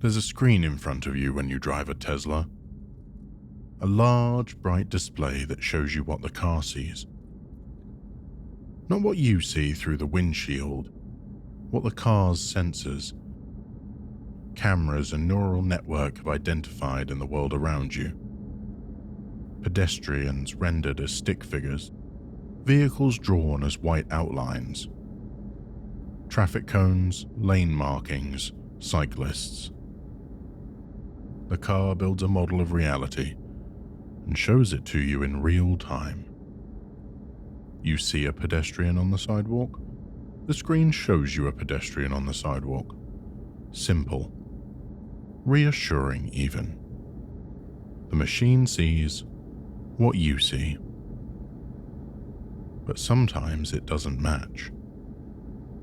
There's a screen in front of you when you drive a Tesla. A large, bright display that shows you what the car sees. Not what you see through the windshield, what the car's sensors, cameras and neural network have identified in the world around you. Pedestrians rendered as stick figures, vehicles drawn as white outlines, traffic cones, lane markings, cyclists. The car builds a model of reality and shows it to you in real time. You see a pedestrian on the sidewalk? The screen shows you a pedestrian on the sidewalk. Simple. Reassuring even. The machine sees what you see. But sometimes it doesn't match.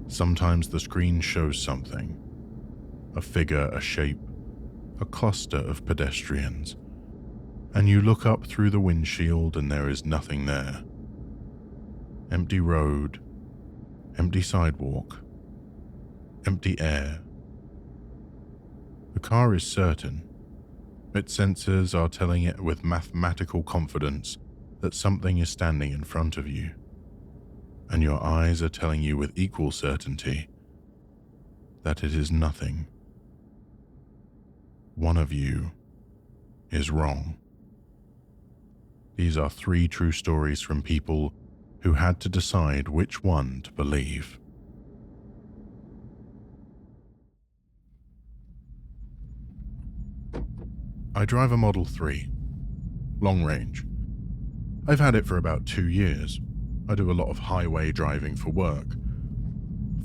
Sometimes the screen shows something. A figure, a shape, a cluster of pedestrians. And you look up through the windshield and there is nothing there. Empty road, empty sidewalk, empty air. The car is certain. Its sensors are telling it with mathematical confidence that something is standing in front of you. And your eyes are telling you with equal certainty that it is nothing. One of you is wrong. These are 3 true stories from people who had to decide which one to believe. I drive a Model 3, long range. I've had it for about 2 years. I do a lot of highway driving for work,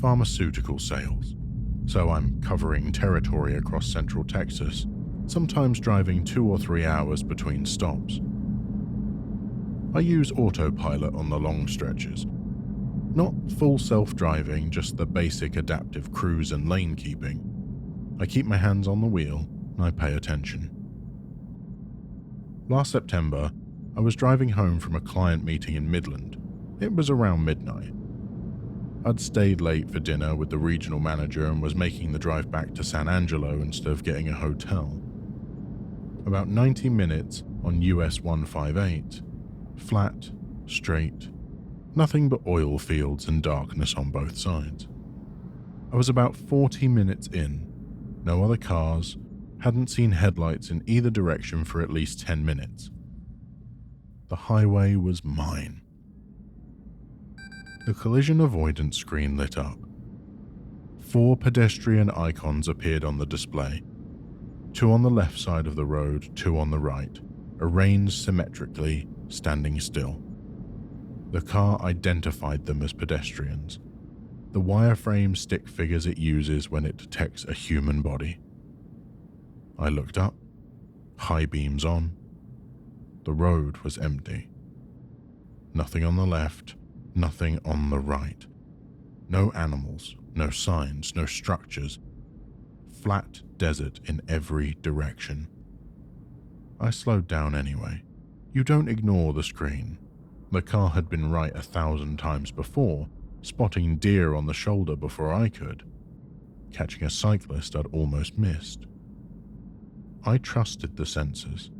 pharmaceutical sales, so I'm covering territory across central Texas, sometimes driving 2 or 3 hours between stops. I use Autopilot on the long stretches. Not full self-driving, just the basic adaptive cruise and lane keeping. I keep my hands on the wheel and I pay attention. Last September, I was driving home from a client meeting in Midland. It was around midnight. I'd stayed late for dinner with the regional manager and was making the drive back to San Angelo instead of getting a hotel. About 90 minutes on US 158. Flat, straight, nothing but oil fields and darkness on both sides. I was about 40 minutes in, no other cars, hadn't seen headlights in either direction for at least 10 minutes. The highway was mine. The collision avoidance screen lit up. 4 pedestrian icons appeared on the display. 2 on the left side of the road, 2 on the right, arranged symmetrically, standing still. The car identified them as pedestrians, the wireframe stick figures it uses when it detects a human body. I looked up, high beams on. The road was empty. Nothing on the left, nothing on the right. No animals, no signs, no structures. Flat desert in every direction. I slowed down anyway. You don't ignore the screen. The car had been right 1,000 times before, spotting deer on the shoulder before I could. Catching a cyclist I'd almost missed. I trusted the sensors.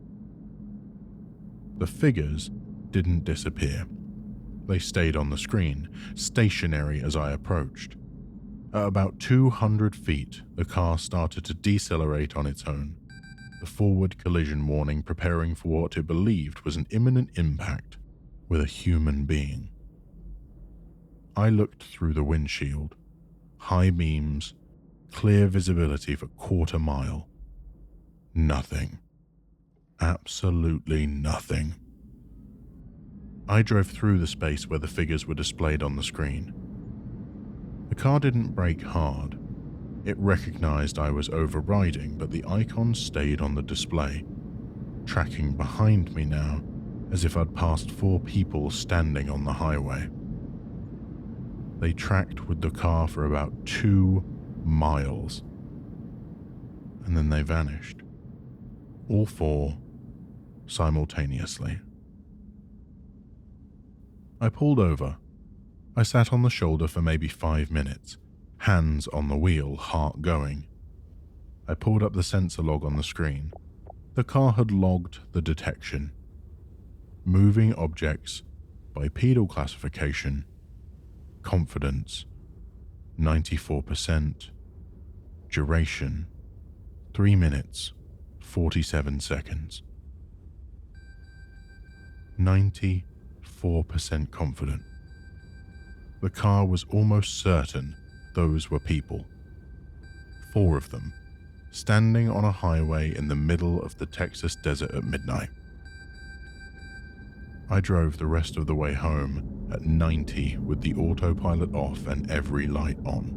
The figures didn't disappear. They stayed on the screen, stationary as I approached. At about 200 feet, the car started to decelerate on its own, the forward collision warning preparing for what it believed was an imminent impact with a human being. I looked through the windshield. High beams, clear visibility for quarter mile. Nothing. Absolutely nothing. I drove through the space where the figures were displayed on the screen. The car didn't brake hard. It recognized I was overriding, but the icon stayed on the display, tracking behind me now, as if I'd passed 4 people standing on the highway. They tracked with the car for about 2 miles, and then they vanished. All 4 simultaneously. I pulled over. I sat on the shoulder for maybe 5 minutes, hands on the wheel, heart going. I pulled up the sensor log on the screen. The car had logged the detection. Moving objects, bipedal classification, confidence, 94%, duration, 3 minutes, 47 seconds. 94% confident. The car was almost certain those were people. 4 of them, standing on a highway in the middle of the Texas desert at midnight. I drove the rest of the way home at 90 with the autopilot off and every light on.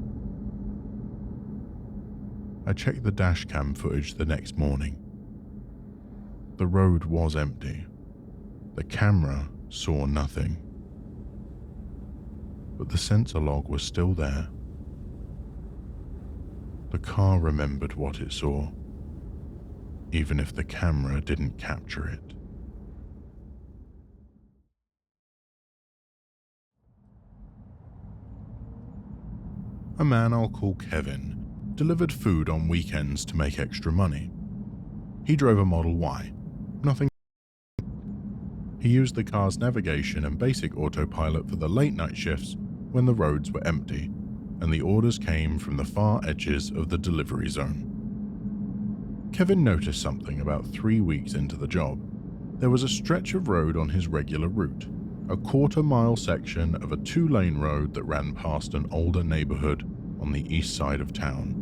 I checked the dash cam footage the next morning. The road was empty. The camera saw nothing. But the sensor log was still there. The car remembered what it saw, even if the camera didn't capture it. A man I'll call Kevin delivered food on weekends to make extra money. He drove a Model Y. Nothing. He used the car's navigation and basic autopilot for the late night shifts when the roads were empty and the orders came from the far edges of the delivery zone. Kevin noticed something about 3 weeks into the job. There was a stretch of road on his regular route, a quarter-mile section of a 2-lane road that ran past an older neighborhood on the east side of town.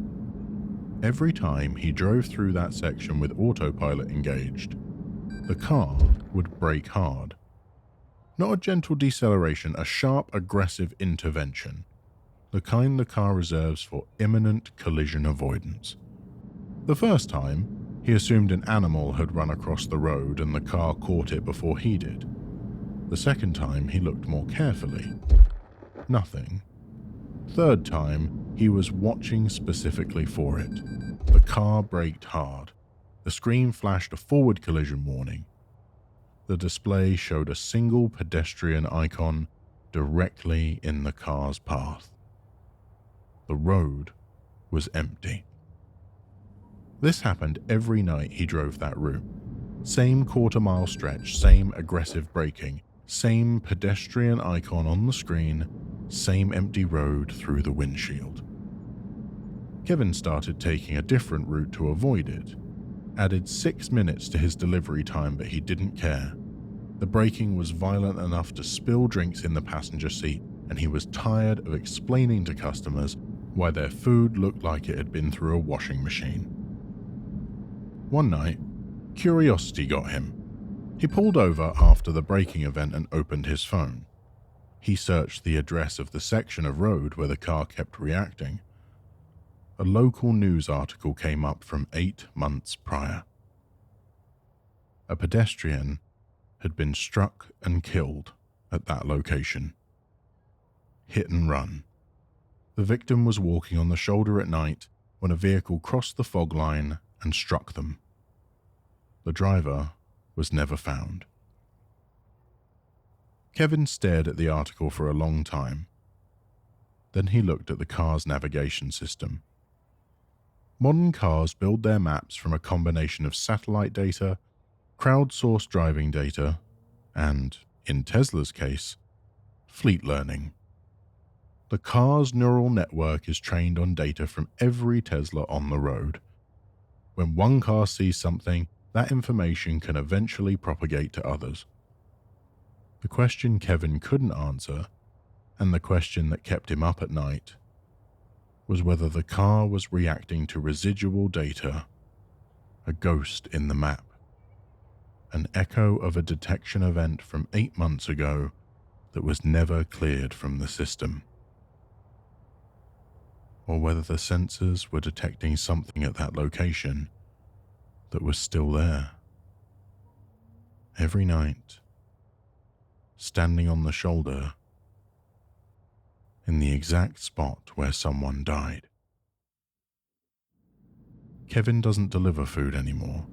Every time he drove through that section with autopilot engaged, the car would brake hard. Not a gentle deceleration, a sharp, aggressive intervention. The kind the car reserves for imminent collision avoidance. The first time, he assumed an animal had run across the road and the car caught it before he did. The second time, he looked more carefully. Nothing. Third time, he was watching specifically for it. The car braked hard. The screen flashed a forward collision warning. The display showed a single pedestrian icon directly in the car's path. The road was empty. This happened every night he drove that route. Same quarter-mile stretch, same aggressive braking, same pedestrian icon on the screen, same empty road through the windshield. Kevin started taking a different route to avoid it. Added 6 minutes to his delivery time, but he didn't care. The braking was violent enough to spill drinks in the passenger seat, and he was tired of explaining to customers why their food looked like it had been through a washing machine. One night, curiosity got him. He pulled over after the braking event and opened his phone. He searched the address of the section of road where the car kept reacting. A local news article came up from 8 months prior. A pedestrian had been struck and killed at that location. Hit and run. The victim was walking on the shoulder at night when a vehicle crossed the fog line and struck them. The driver was never found. Kevin stared at the article for a long time. Then he looked at the car's navigation system. Modern cars build their maps from a combination of satellite data, crowdsourced driving data, and, in Tesla's case, fleet learning. The car's neural network is trained on data from every Tesla on the road. When one car sees something, that information can eventually propagate to others. The question Kevin couldn't answer, and the question that kept him up at night, was whether the car was reacting to residual data, a ghost in the map, an echo of a detection event from 8 months ago that was never cleared from the system, or whether the sensors were detecting something at that location that was still there. Every night, standing on the shoulder, in the exact spot where someone died. Kevin doesn't deliver food anymore.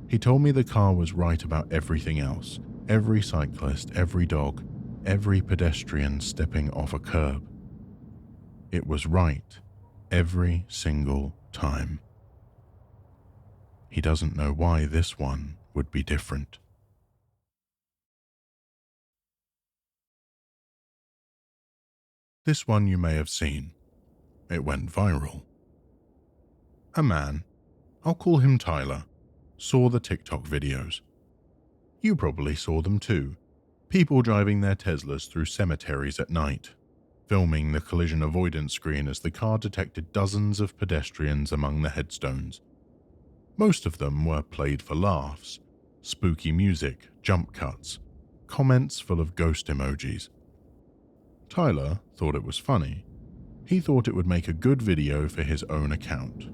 He told me the car was right about everything else, every cyclist, every dog, every pedestrian stepping off a curb. It was right every single time. He doesn't know why this one would be different. This one you may have seen. It went viral. A man, I'll call him Tyler, saw the TikTok videos. You probably saw them too. People driving their Teslas through cemeteries at night, filming the collision avoidance screen as the car detected dozens of pedestrians among the headstones. Most of them were played for laughs, spooky music, jump cuts, comments full of ghost emojis. Tyler thought it was funny. He thought it would make a good video for his own account.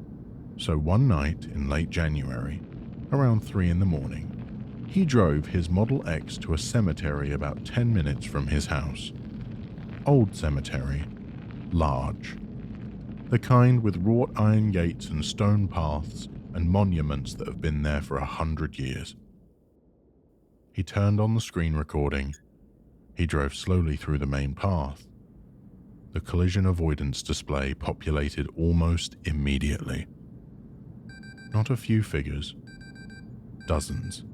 So one night in late January, around 3 a.m, he drove his Model X to a cemetery about 10 minutes from his house. Old cemetery, large. The kind with wrought iron gates and stone paths and monuments that have been there for 100 years. He turned on the screen recording. He drove slowly through the main path. The collision avoidance display populated almost immediately. Not a few figures. Dozens.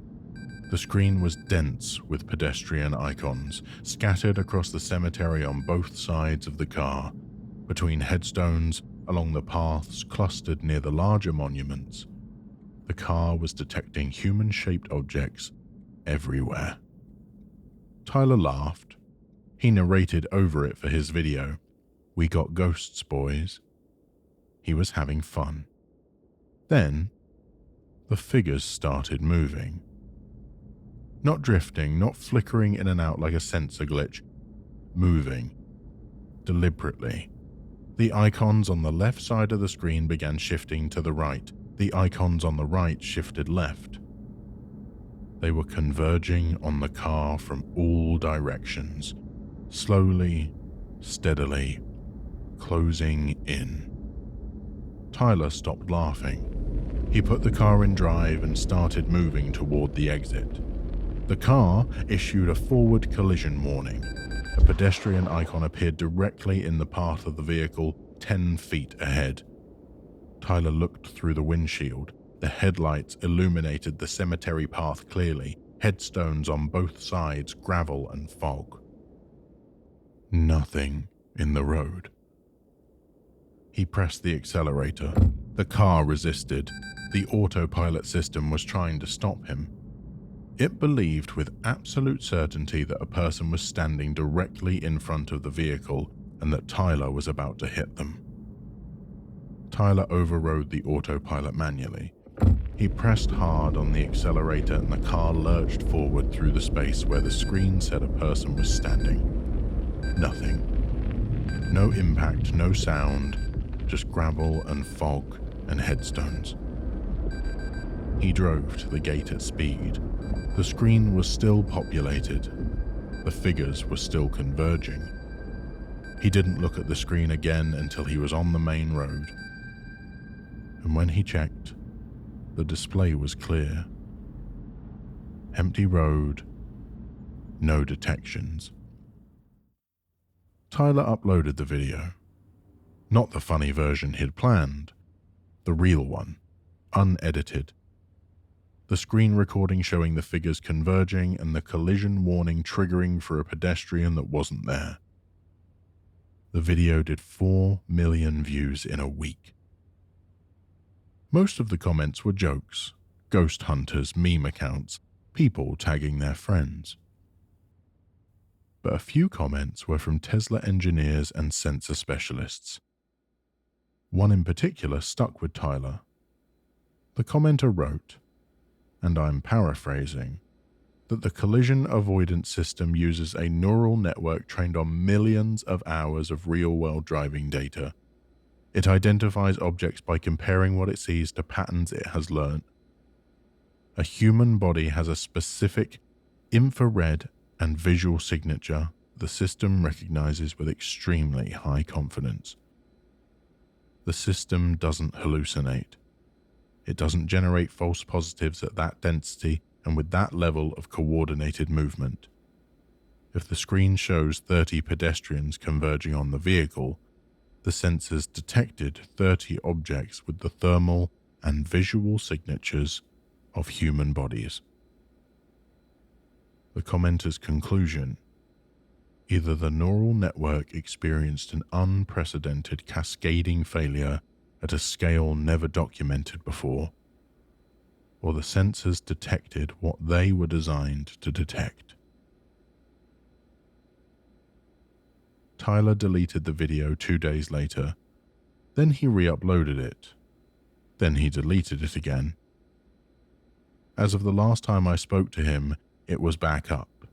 The screen was dense with pedestrian icons, scattered across the cemetery on both sides of the car, between headstones, along the paths clustered near the larger monuments. The car was detecting human-shaped objects everywhere. Tyler laughed. He narrated over it for his video. "We got ghosts, boys." He was having fun. Then, the figures started moving. Not drifting, not flickering in and out like a sensor glitch. Moving. Deliberately. The icons on the left side of the screen began shifting to the right. The icons on the right shifted left. They were converging on the car from all directions. Slowly, steadily, closing in. Tyler stopped laughing. He put the car in drive and started moving toward the exit. The car issued a forward collision warning. A pedestrian icon appeared directly in the path of the vehicle 10 feet ahead. Tyler looked through the windshield. The headlights illuminated the cemetery path clearly, headstones on both sides, gravel and fog. Nothing in the road. He pressed the accelerator. The car resisted. The autopilot system was trying to stop him. It believed with absolute certainty that a person was standing directly in front of the vehicle and that Tyler was about to hit them. Tyler overrode the autopilot manually. He pressed hard on the accelerator and the car lurched forward through the space where the screen said a person was standing. Nothing. No impact, no sound, just gravel and fog and headstones. He drove to the gate at speed. The screen was still populated. The figures were still converging. He didn't look at the screen again until he was on the main road. And when he checked, the display was clear. Empty road, no detections. Tyler uploaded the video. Not the funny version he'd planned. The real one, unedited. The screen recording showing the figures converging and the collision warning triggering for a pedestrian that wasn't there. The video did 4 million views in a week. Most of the comments were jokes, ghost hunters, meme accounts, people tagging their friends. But a few comments were from Tesla engineers and sensor specialists. One in particular stuck with Tyler. The commenter wrote, and I'm paraphrasing, that the collision avoidance system uses a neural network trained on millions of hours of real-world driving data. It identifies objects by comparing what it sees to patterns it has learned. A human body has a specific infrared and visual signature the system recognizes with extremely high confidence. The system doesn't hallucinate. It doesn't generate false positives at that density and with that level of coordinated movement. If the screen shows 30 pedestrians converging on the vehicle, the sensors detected 30 objects with the thermal and visual signatures of human bodies. The commenter's conclusion: either the neural network experienced an unprecedented cascading failure at a scale never documented before, or the sensors detected what they were designed to detect. Tyler deleted the video 2 days later. Then he re-uploaded it. Then he deleted it again. As of the last time I spoke to him, it was back up.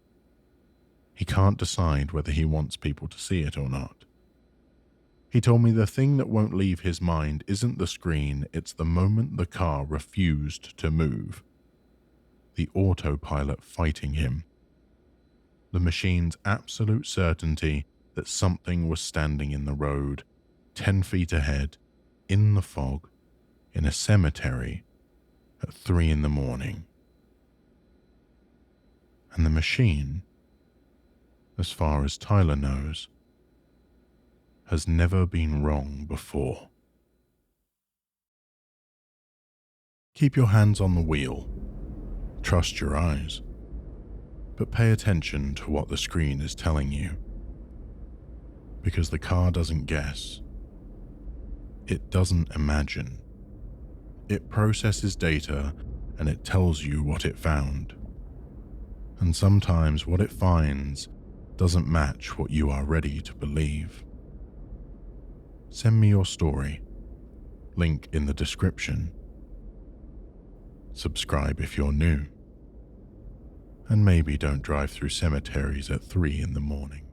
He can't decide whether he wants people to see it or not. He told me the thing that won't leave his mind isn't the screen, it's the moment the car refused to move. The autopilot fighting him. The machine's absolute certainty that something was standing in the road, 10 feet ahead, in the fog, in a cemetery, at 3 a.m. And the machine, as far as Tyler knows, has never been wrong before. Keep your hands on the wheel. Trust your eyes. But pay attention to what the screen is telling you. Because the car doesn't guess. It doesn't imagine. It processes data and it tells you what it found. And sometimes what it finds doesn't match what you are ready to believe. Send me your story. Link in the description. Subscribe if you're new. And maybe don't drive through cemeteries at 3 a.m.